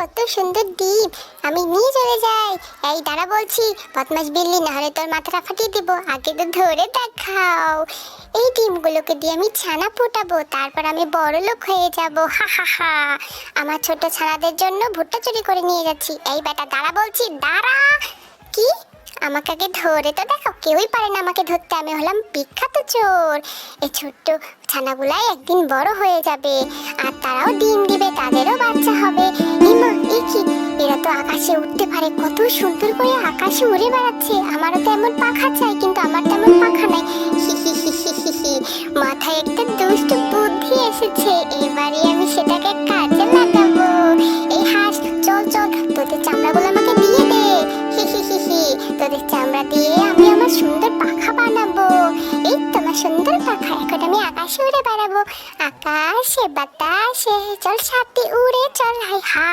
কত সুন্দর ডিম, আমি নিয়ে চলে যাই। এই দাঁড়া বলছি, বদমাস বিল্লি, না হলে তোর মাথাটা ফাটিয়ে দিব। আগে তো ধরে দেখাও। এই ডিমগুলোকে দিয়ে আমি ছানা ফোটাবো, তারপর আমি বড় লোক হয়ে যাব। হা হা হা। আমার ছোট ছানাদের জন্য ভুট্টা চুরি করে নিয়ে যাচ্ছি। এই বেটা দাঁড়া বলছি, দাঁড়া। কি? আমাকে আগে ধরে তো দেখো, কেউই পারে না আমাকে ধরতে। আমি হলাম বিখ্যাত চোর। এই ছোট্ট ছানাগুলাই একদিন বড় হয়ে যাবে, আর তারাও ডিম দিবে, তাদেরও বাচ্চা হবে। ইমা, এ কি? এরা তো আকাশে উঠতে পারে, কত সুন্দর করে আকাশে উড়ে বেড়াচ্ছে। আমারও তো এমন পাখা চাই, কিন্তু আমার তেমন পাখা নাই। হি হি হি হি হি হি। মাথায় একটা দুষ্ট বুদ্ধি এসেছে, এবারে আমি সেটাকে কাজে লাগাবো। এই হাঁস, চল চল, তোদের চামড়াগুলো আমাকে দিয়ে দে। হি হি হি হি। তোদের চামড়া দিয়ে আমি আমার সুন্দর পাখা বানাবো। এই তোমার সুন্দর পাখা, এখন আমি আকাশে উড়ে বেড়াবো। আকাশে বাতাসে চল, সাথে উড়ে চল, হাই হা।